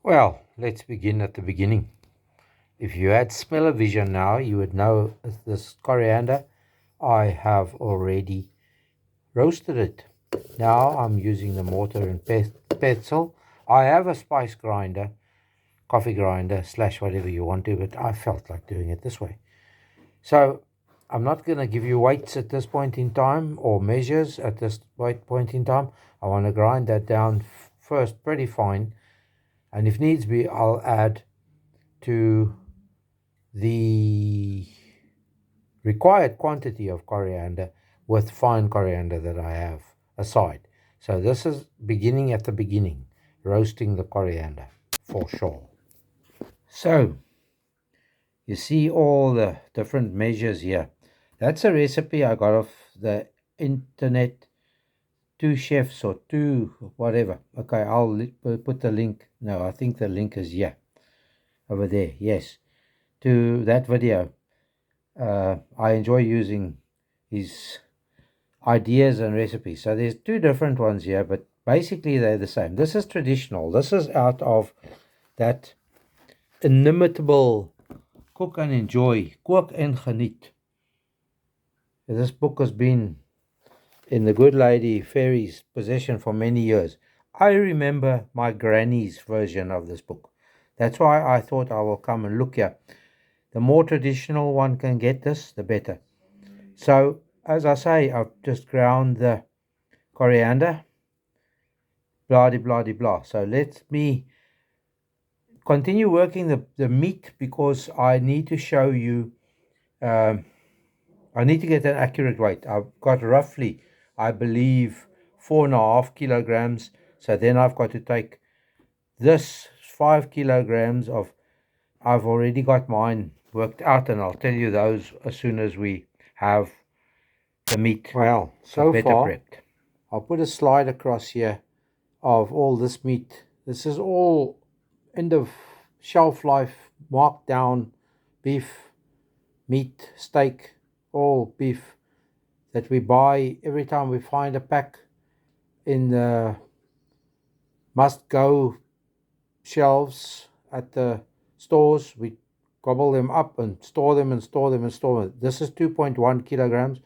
Well, let's begin at the beginning. If you had smell-o-vision now, you would know this coriander. I have already roasted it. Now I'm using the mortar and pestle. I have a spice grinder, coffee grinder, slash whatever you want to, but I felt like doing it this way. So I'm not going to give you weights at this point in time or measures at this point in time. I want to grind that down first pretty fine. And if needs be, I'll add to the required quantity of coriander with fine coriander that I have aside. So this is beginning at the beginning, roasting the coriander for sure. So you see all the different measures here. That's a recipe I got off the internet, two chefs or two whatever. Okay, I'll put the link. No, I think the link is here, over there. Yes, to that video. I enjoy using his ideas and recipes. So there's two different ones here, but basically they're the same. This is traditional. This is out of that inimitable Cook and Enjoy, Kook en Geniet. This book has been in the good lady Fairy's possession for many years. I remember my granny's version of this book. That's why I thought I will come and look here. The more traditional one can get this, the better. So, as I say, I've just ground the coriander, blah, de, blah, de, blah. So let me continue working the meat because I need to show you, I need to get an accurate weight. I've got roughly, I believe, 4.5 kilograms. So then I've got to take this 5 kilograms of, I've already got mine worked out, and I'll tell you those as soon as we have the meat. Well, so far, prepped. I'll put a slide across here of all this meat. This is all end of shelf life, marked down beef, meat, steak, all beef that we buy every time we find a pack in the must-go shelves at the stores. We gobble them up and store them and store them and store them. This is 2.1 kilograms.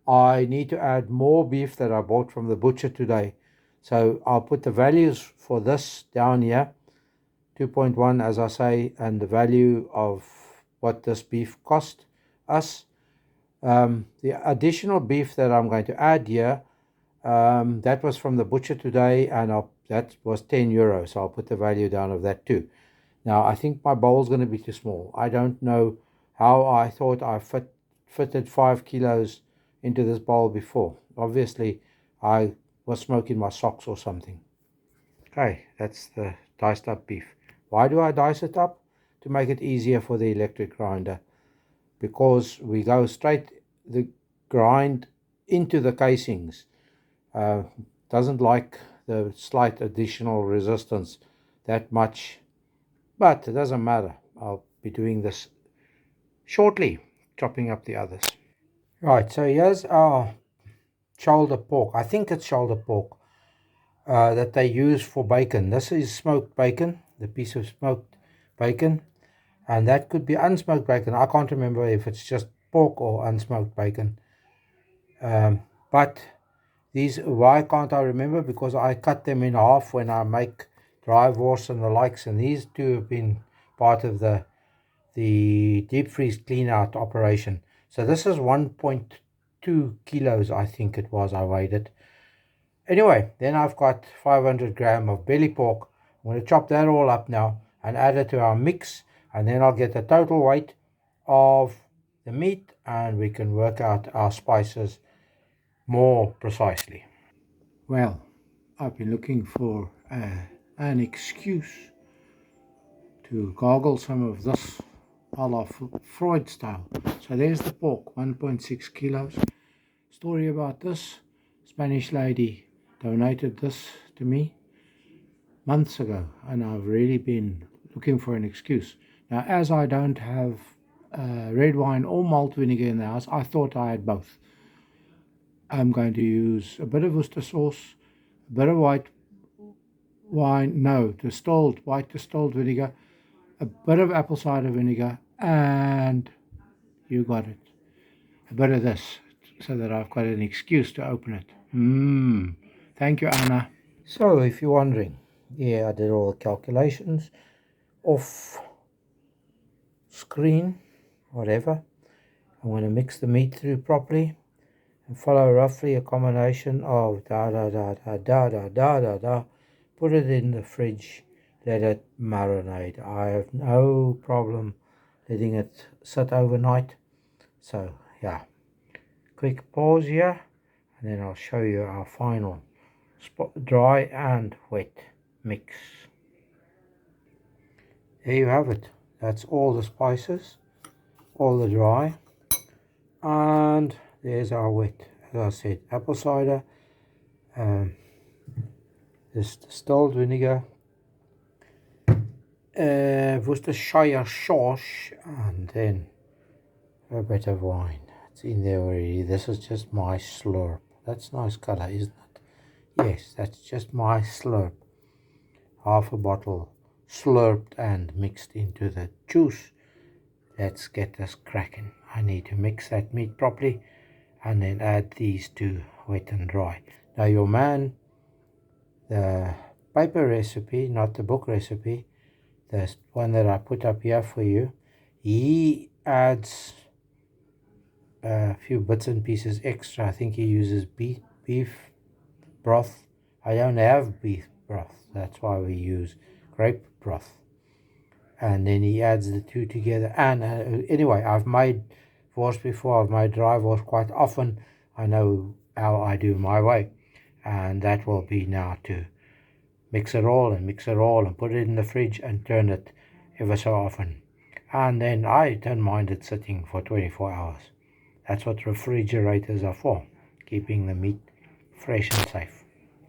I need to add more beef that I bought from the butcher today. So I'll put the values for this down here. 2.1, as I say, and the value of what this beef cost us. The additional beef that I'm going to add here, that was from the butcher today, and that was 10 euros. So I'll put the value down of that too. Now, I think my bowl's going to be too small. I don't know how I thought I fitted 5 kilos into this bowl before. Obviously, I was smoking my socks or something. Okay, that's the diced up beef. Why do I dice it up? To make it easier for the electric grinder. Because we go straight the grind into the casings. Doesn't like the slight additional resistance that much. But it doesn't matter. I'll be doing this shortly, chopping up the others. Right, so here's our shoulder pork. I think it's shoulder pork that they use for bacon. This is smoked bacon, the piece of smoked bacon. And that could be unsmoked bacon. I can't remember if it's just pork or unsmoked bacon. But these, why can't I remember? Because I cut them in half when I make Boerewors and the likes. And these two have been part of the deep freeze clean out operation. So this is 1.2 kilos, I think it was. I weighed it. Anyway, then I've got 500 grams of belly pork. I'm going to chop that all up now and add it to our mix. And then I'll get the total weight of the meat and we can work out our spices more precisely. Well, I've been looking for an excuse to gargle some of this a la Freud style. So there's the pork, 1.6 kilos. Story about this: Spanish lady donated this to me months ago, and I've really been looking for an excuse. Now, as I don't have red wine or malt vinegar in the house, I thought I had both. I'm going to use a bit of Worcester sauce, a bit of white wine, no, distilled, white distilled vinegar, a bit of apple cider vinegar, and you got it. A bit of this, so that I've got an excuse to open it. Thank you, Anna. So, if you're wondering, yeah, I did all the calculations off screen, whatever. I'm going to mix the meat through properly and follow roughly a combination of da da da da da da da da da. Put it in the fridge, let it marinate. I have no problem letting it sit overnight. So yeah, quick pause here, and then I'll show you our final dry and wet mix. There you have it. That's all the spices, all the dry, and there's our wet. As I said, apple cider, this distilled vinegar, Worcestershire sauce, and then a bit of wine. It's in there already. This is just my slurp. That's nice color, isn't it? Yes, that's just my slurp. Half a bottle slurped and mixed into the juice. Let's get this cracking. I need to mix that meat properly and then add these two, wet and dry. Now your man, the paper recipe, not the book recipe, the one that I put up here for you, he adds a few bits and pieces extra. I think he uses beef broth. I don't have beef broth, that's why we use grape broth. And then he adds the two together. And anyway, I've made wors before. I've made dry wors quite often. I know how I do my way, and that will be now to mix it all and put it in the fridge and turn it ever so often. And then I don't mind it sitting for 24 hours. That's what refrigerators are for, keeping the meat fresh and safe.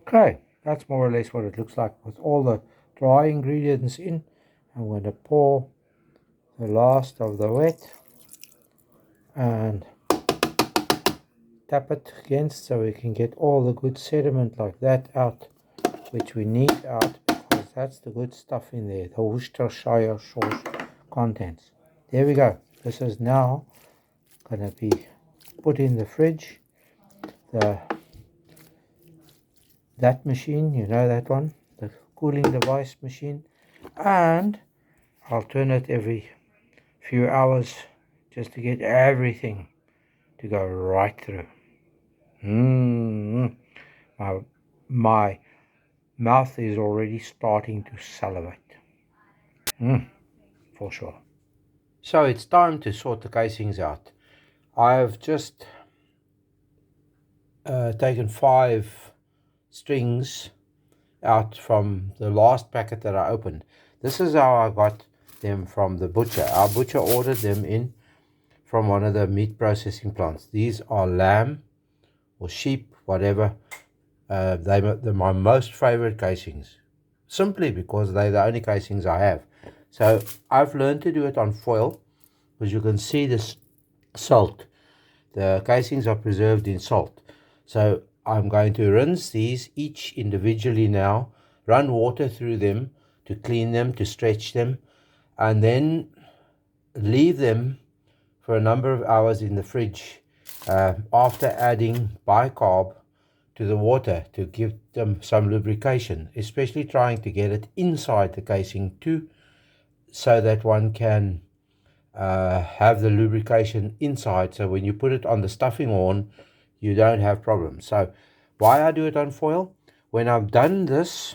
Okay, that's more or less what it looks like with all the dry ingredients in. I'm going to pour the last of the wet and tap it against so we can get all the good sediment like that out, which we need out because that's the good stuff in there, the Worcestershire sauce contents. There we go. This is now going to be put in the fridge. That machine, you know that one, the cooling device machine, and I'll turn it every few hours just to get everything to go right through. My mouth is already starting to salivate. For sure. So it's time to sort the casings out. I've just taken 5 strings out from the last packet that I opened. This is how I got them from the butcher. Our butcher ordered them in from one of the meat processing plants. These are lamb or sheep, whatever. They're my most favorite casings, simply because they're the only casings I have. So I've learned to do it on foil, because you can see this salt. The casings are preserved in salt. So I'm going to rinse these each individually now, run water through them to clean them, to stretch them, and then leave them for a number of hours in the fridge after adding bicarb to the water to give them some lubrication, especially trying to get it inside the casing too, so that one can have the lubrication inside, so when you put it on the stuffing horn you don't have problems. So why I do it on foil, when I've done this,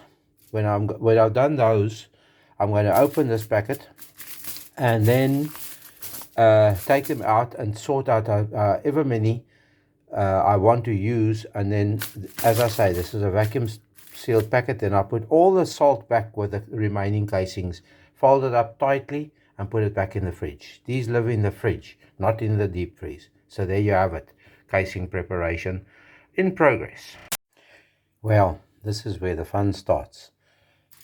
when I've done those, I'm going to open this packet and then take them out and sort out ever many I want to use. And then, as I say, this is a vacuum sealed packet. Then I put all the salt back with the remaining casings, fold it up tightly and put it back in the fridge. These live in the fridge, not in the deep freeze. So there you have it, casing preparation in progress. Well, this is where the fun starts.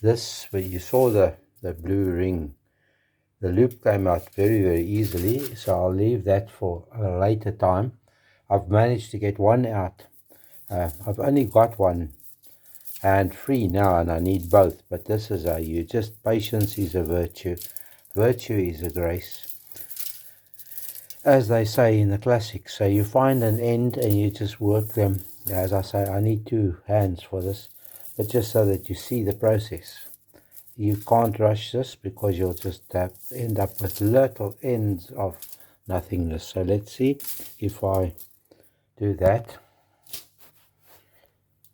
This, where you saw the blue ring, the loop came out very, very easily, so I'll leave that for a later time. I've managed to get one out. I've only got one and free now, and I need both. But this is how you just, patience is a virtue. Virtue is a grace, as they say in the classics. So you find an end and you just work them. As I say, I need 2 hands for this, but just so that you see the process. You can't rush this because you'll just end up with little ends of nothingness. So let's see if I do that.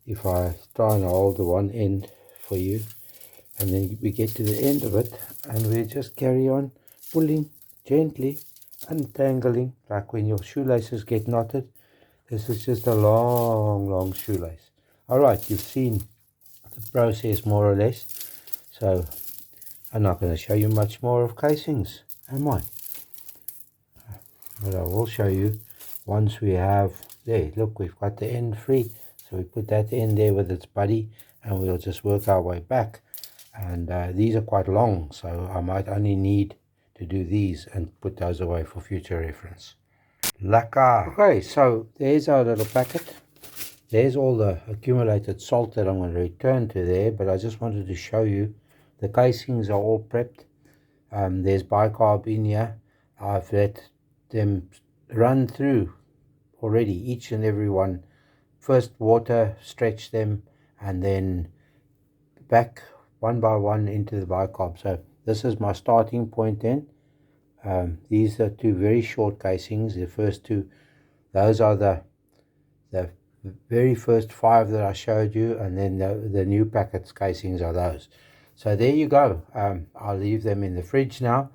If I try and hold the one end for you, and then we get to the end of it, and we just carry on pulling gently, untangling, like when your shoelaces get knotted. This is just a long shoelace. All right, you've seen the process more or less. So I'm not going to show you much more of casings, am I? But I will show you once we have, there, look, we've got the end free. So we put that in there with its buddy, and we'll just work our way back. And these are quite long, so I might only need to do these and put those away for future reference. Laka. Okay, so there's our little packet. There's all the accumulated salt that I'm going to return to there, but I just wanted to show you the casings are all prepped. There's bicarb in here. I've let them run through already, each and every one. First water, stretch them, and then back one by one into the bicarb. So this is my starting point then. These are 2 very short casings. The first 2, those are the very first 5 that I showed you, and then the new packets casings are those. So there you go. I'll leave them in the fridge now.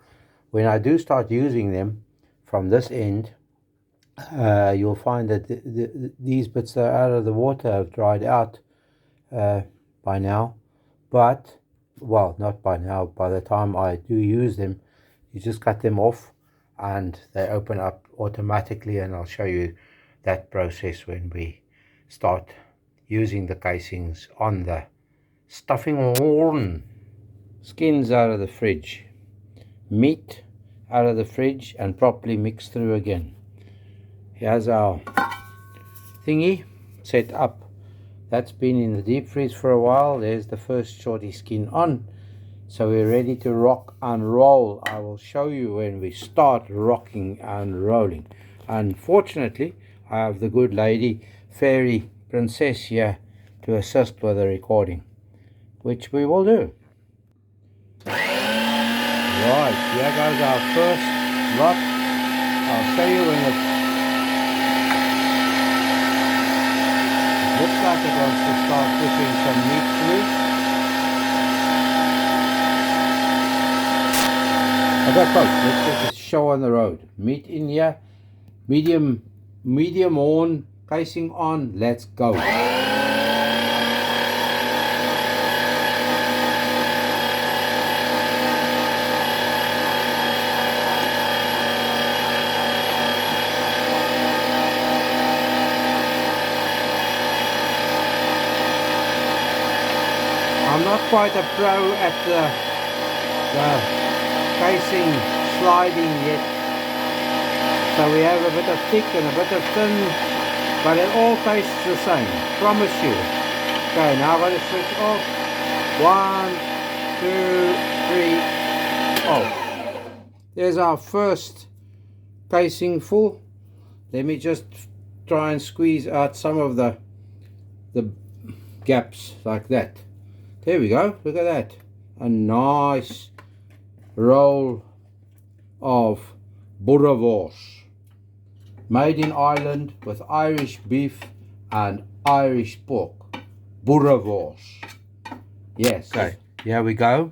When I do start using them from this end, you'll find that these bits that are out of the water have dried out by now. But, well, not by now, by the time I do use them, you just cut them off and they open up automatically, and I'll show you that process when we start using the casings on the stuffing horn. Skins out of the fridge, meat out of the fridge and properly mixed through again. Here's our thingy set up. That's been in the deep freeze for a while. There's the first shorty skin on. So we're ready to rock and roll. I will show you when we start rocking and rolling. Unfortunately, I have the good lady, fairy princess here to assist with the recording, which we will do. Right, here goes our first lot. I'll show you when it looks like it wants to start pushing some meat through. Okay, folks, let's get this show on the road. Meat in here, medium horn, casing on, let's go. I'm not quite a pro at the casing sliding yet, so we have a bit of thick and a bit of thin, but it all tastes the same, promise you. Okay, now I'm going to switch off. 1, 2, 3, oh. There's our first casing full. Let me just try and squeeze out some of the gaps like that. There we go, look at that. A nice roll of Boerewors, made in Ireland with Irish beef and Irish pork. Boerewors. Yes. Okay, here we go.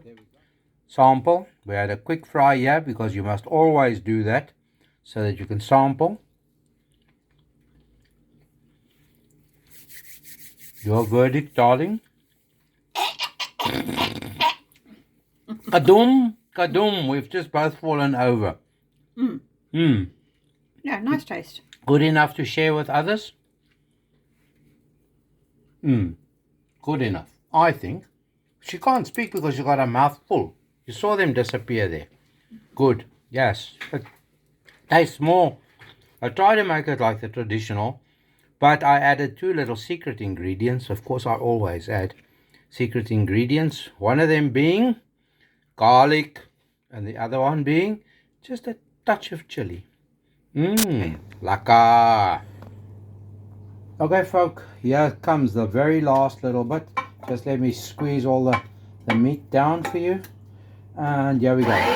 Sample. We had a quick fry here because you must always do that so that you can sample. Your verdict, darling. Kadoom, we've just both fallen over. Yeah, nice taste. Good enough to share with others? Good enough, I think. She can't speak because she got her mouth full. You saw them disappear there. Good, yes. It tastes more. I tried to make it like the traditional, but I added 2 little secret ingredients. Of course, I always add. secret ingredients. One of them being garlic, and the other one being just a touch of chili. Lekker. Okay, folk, here comes the very last little bit. Just let me squeeze all the meat down for you. And here we go. That's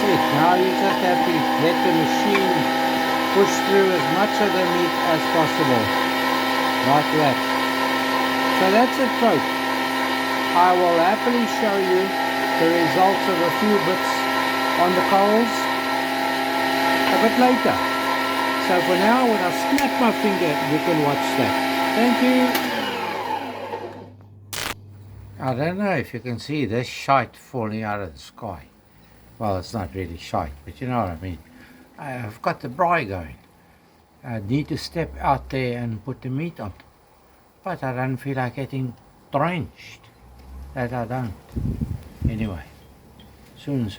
it. Now you just have to let the machine push through as much of the meat as possible. Like that. So that's it, folks. I will happily show you the results of a few bits on the coals a bit later. So for now, when I snap my finger, you can watch that. Thank you. I don't know if you can see this shite falling out of the sky. Well, it's not really shite, but you know what I mean. I've got the braai going. I need to step out there and put the meat on. But I don't feel like getting drenched. That I don't. Anyway, soon.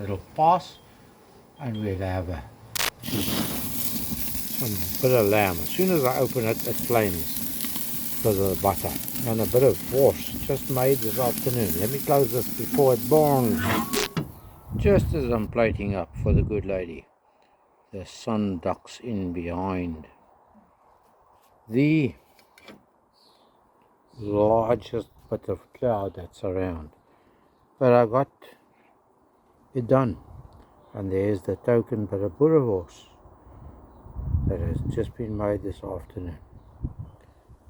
It'll pass and we'll have some bit of lamb. As soon as I open it, it flames because of the butter. And a bit of wors just made this afternoon. Let me close this before it burns. Just as I'm plating up for the good lady, the sun ducks in behind the largest bit of cloud that's around. But I got it done. And there's the token bit of Boerewors that has just been made this afternoon.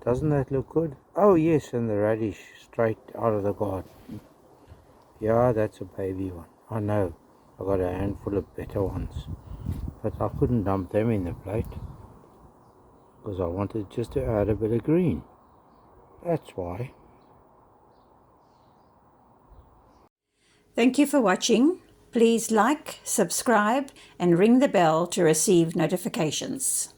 Doesn't that look good? Oh yes, and the radish straight out of the garden. Yeah, that's a baby one. I know, I got a handful of better ones, but I couldn't dump them in the plate because I wanted just to add a bit of green. That's why. Thank you for watching. Please like, subscribe, and ring the bell to receive notifications.